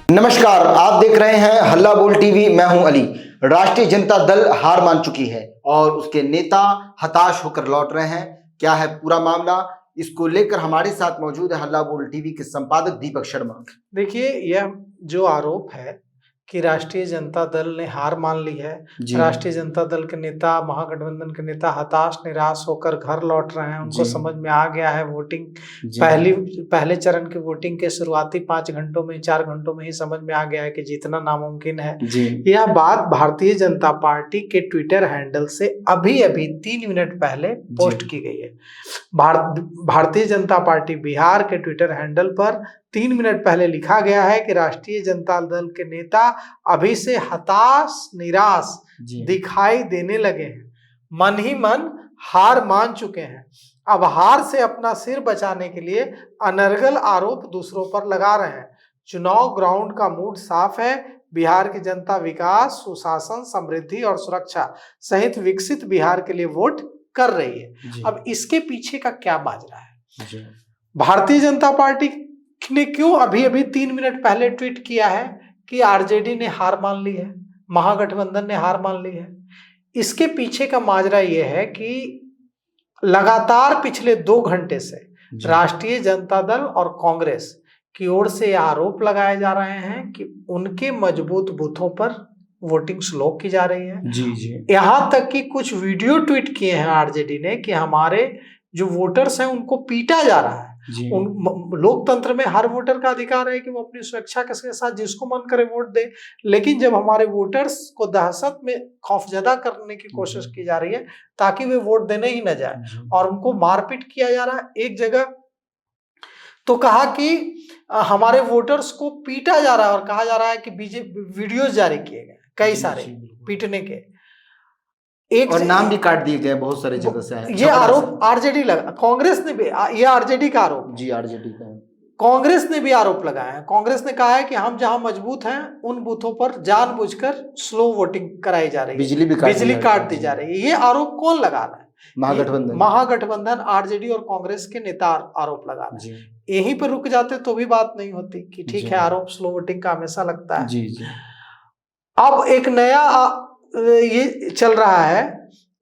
नमस्कार, आप देख रहे हैं हल्ला बोल टीवी। मैं हूं अली। राष्ट्रीय जनता दल हार मान चुकी है और उसके नेता हताश होकर लौट रहे हैं। क्या है पूरा मामला, इसको लेकर हमारे साथ मौजूद है हल्ला बोल टीवी के संपादक दीपक शर्मा। देखिए, यह जो आरोप है कि राष्ट्रीय जनता दल ने हार मान ली है, राष्ट्रीय जनता दल के नेता, महागठबंधन के नेता हताश निराश होकर घर लौट रहे हैं। उनको समझ में आ गया है वोटिंग पहले चरण की वोटिंग के शुरुआती 5 घंटों में 4 घंटों में ही समझ में आ गया है कि जीतना नामुमकिन है। यह बात भारतीय जनता पार्टी के ट्विटर हैंडल से अभी 3 मिनट पहले पोस्ट की गई है। भारतीय जनता पार्टी बिहार के ट्विटर हैंडल पर 3 मिनट पहले लिखा गया है कि राष्ट्रीय जनता दल के नेता अभी से हताश निराश दिखाई देने लगे हैं, मन ही मन हार मान चुके हैं। अब हार से अपना सिर बचाने के लिए अनर्गल आरोप दूसरों पर लगा रहे हैं। चुनाव ग्राउंड का मूड साफ है। बिहार की जनता विकास, सुशासन, समृद्धि और सुरक्षा सहित विकसित बिहार के लिए वोट कर रही है। अब इसके पीछे का क्या माजरा है? भारतीय जनता पार्टी ने क्यों अभी 3 मिनट पहले ट्वीट किया है कि आरजेडी ने हार मान ली है, महागठबंधन ने हार मान ली है? इसके पीछे का माजरा यह है कि लगातार पिछले 2 घंटे से राष्ट्रीय जनता दल और कांग्रेस की ओर से आरोप लगाए जा रहे हैं कि उनके मजबूत बूथों पर वोटिंग स्लो की जा रही है। यहाँ तक कि कुछ वीडियो ट्वीट किए हैं आरजेडी ने कि हमारे जो वोटर्स हैं उनको पीटा जा रहा है। लोकतंत्र में हर वोटर का अधिकार है कि वो अपनी सुरक्षा के साथ जिसको मन करे वोट दे, लेकिन जब हमारे वोटर्स को दहशत में खौफजदा करने की कोशिश की जा रही है ताकि वे वोट देने ही न जाए और उनको मारपीट किया जा रहा है। एक जगह तो कहा कि हमारे वोटर्स को पीटा जा रहा है और कहा जा रहा है कि बीजेपी वीडियोज जारी किए गए कई सारे पीटने के, एक और नाम भी काट दिए गए बहुत सारे जगह से है। ये आरोप आरजेडी लगा, कांग्रेस ने भी, ये आरजेडी का आरोप आरजेडी का कांग्रेस ने भी आरोप लगाया है। कांग्रेस ने कहा है कि हम जहां मजबूत हैं उन बूथों पर जानबूझकर स्लो वोटिंग कराई जा रही है, बिजली काट दी जा रही है। ये आरोप कौन लगा रहा है? महागठबंधन आरजेडी और कांग्रेस के नेता आरोप लगा रहे हैं। यहीं पर रुक जाते तो भी बात नहीं होती कि ठीक है, आरोप स्लो वोटिंग का हमेशा लगता है। अब एक नया ये चल रहा है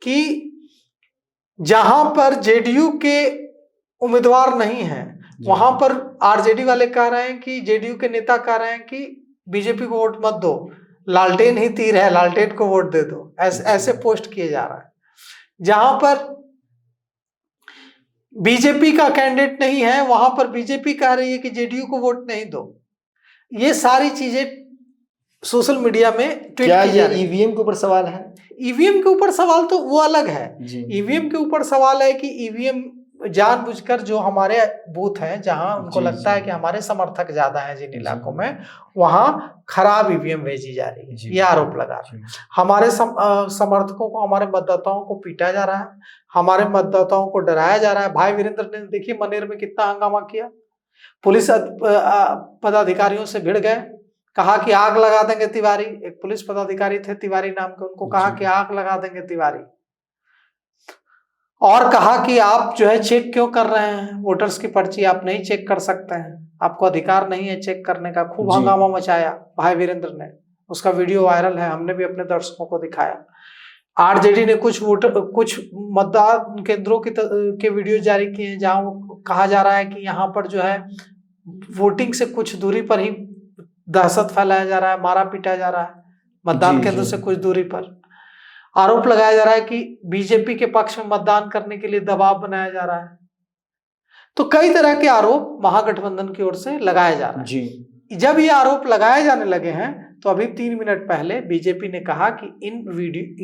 कि जहां पर जेडीयू के उम्मीदवार नहीं है वहां पर आरजेडी वाले कह रहे हैं कि जेडीयू के नेता कह रहे हैं कि बीजेपी को वोट मत दो, लालटेन ही तीर है, लालटेन को वोट दे दो। ऐसे पोस्ट किए जा रहा है। जहां पर बीजेपी का कैंडिडेट नहीं है वहां पर बीजेपी कह रही है कि जेडीयू को वोट नहीं दो। ये सारी चीजें सोशल मीडिया में ट्वीट क्या ये ईवीएम के ऊपर सवाल है? ईवीएम के ऊपर सवाल तो वो अलग है। ईवीएम के ऊपर सवाल है कि ईवीएम जानबूझकर जो हमारे बूथ हैं जहां उनको लगता है कि हमारे समर्थक ज्यादा हैं जिन इलाकों में, वहां खराब ईवीएम भेजी जा रही है, ये आरोप लगा रहे हैं। हमारे समर्थकों को, हमारे मतदाताओं को पीटा जा रहा है, हमारे मतदाताओं को डराया जा रहा है। भाई वीरेंद्र ने देखिए मनेर में कितना हंगामा किया, पुलिस पदाधिकारियों से भिड़ गए, कहा कि आग लगा देंगे तिवारी। एक पुलिस पदाधिकारी थे तिवारी नाम के, उनको कहा कि आग लगा देंगे तिवारी, और कहा कि आप जो है चेक क्यों कर रहे हैं वोटर्स की पर्ची, आप नहीं चेक कर सकते हैं, आपको अधिकार नहीं है चेक करने का। खूब हंगामा मचाया भाई वीरेंद्र ने, उसका वीडियो वायरल है, हमने भी अपने दर्शकों को दिखाया। आरजेडी ने कुछ मतदान केंद्रों के वीडियो जारी किए हैं जहां कहा जा रहा है कि यहाँ पर जो है वोटिंग से कुछ दूरी पर ही दहशत फैलाया जा रहा है, मारा पीटा जा रहा है, मतदान केंद्र से कुछ दूरी पर। आरोप लगाया जा रहा है कि बीजेपी के पक्ष में मतदान करने के लिए दबाव बनाया जा रहा है। तो कई तरह के आरोप महागठबंधन की ओर से लगाए जा रहे हैं। जब ये आरोप लगाए जाने लगे हैं तो अभी 3 मिनट पहले बीजेपी ने कहा कि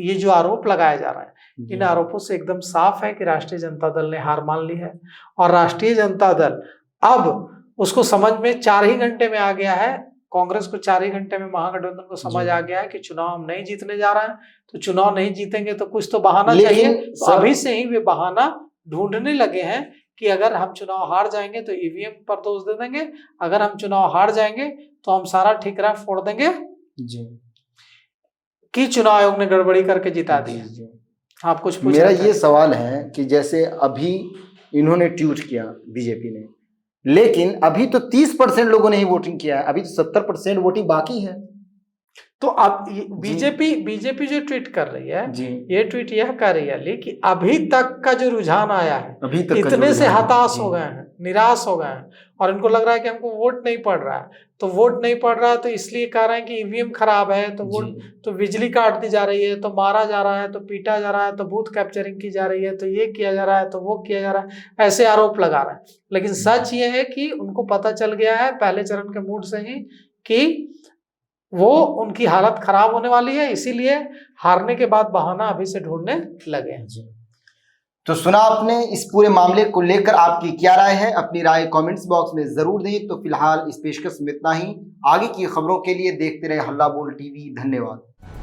ये जो आरोप लगाए जा रहे हैं, इन आरोपों से एकदम साफ है कि राष्ट्रीय जनता दल ने हार मान ली है और राष्ट्रीय जनता दल अब उसको समझ में 4 ही घंटे में आ गया है, कांग्रेस को 4 ही घंटे में महागठबंधन को समझ आ गया है कि चुनाव हम नहीं जीतने जा रहे हैं। तो चुनाव नहीं जीतेंगे तो कुछ तो बहाना चाहिए। तो अभी से ही वे बहाना ढूंढने लगे हैं कि अगर हम चुनाव हार जाएंगे तो ईवीएम पर दोष दे देंगे, अगर हम चुनाव हार जाएंगे तो हम सारा ठिकरा फोड़ देंगे कि चुनाव आयोग ने गड़बड़ी करके जिता दिया। आप कुछ पूछ? मेरा ये सवाल है कि जैसे अभी इन्होंने ट्वीट किया बीजेपी ने लेकिन अभी तो 30% लोगों ने ही वोटिंग किया है, अभी तो 70% वोटिंग बाकी है। तो अब बीजेपी जो ट्वीट कर रही है जी, ये ट्वीट यह कर रही है लेकिन अभी तक का जो रुझान आया है, अभी तक का जो इतने से रुझान है, हताश जी। हो गए हैं, निराश हो गए हैं और इनको लग रहा है कि हमको वोट नहीं पड़ रहा है। तो वोट नहीं पड़ रहा है तो इसलिए कह रहे हैं कि ईवीएम खराब है, तो वोट जी, तो बिजली काट दी जा रही है, तो मारा जा रहा है, तो पीटा जा रहा है, तो बूथ कैप्चरिंग की जा रही है, तो ये किया जा रहा है, तो वो किया जा रहा है, ऐसे आरोप लगा रहे हैं। लेकिन सच ये है कि उनको पता चल गया है पहले चरण के मूड से ही कि वो उनकी हालत खराब होने वाली है, इसीलिए हारने के बाद बहाना अभी से ढूंढने लगे हैं। जी। तो सुना आपने, इस पूरे मामले को लेकर आपकी क्या राय है? अपनी राय कमेंट्स बॉक्स में जरूर दें। तो फिलहाल इस पेशकश में इतना ही। आगे की खबरों के लिए देखते रहे हल्ला बोल टीवी। धन्यवाद।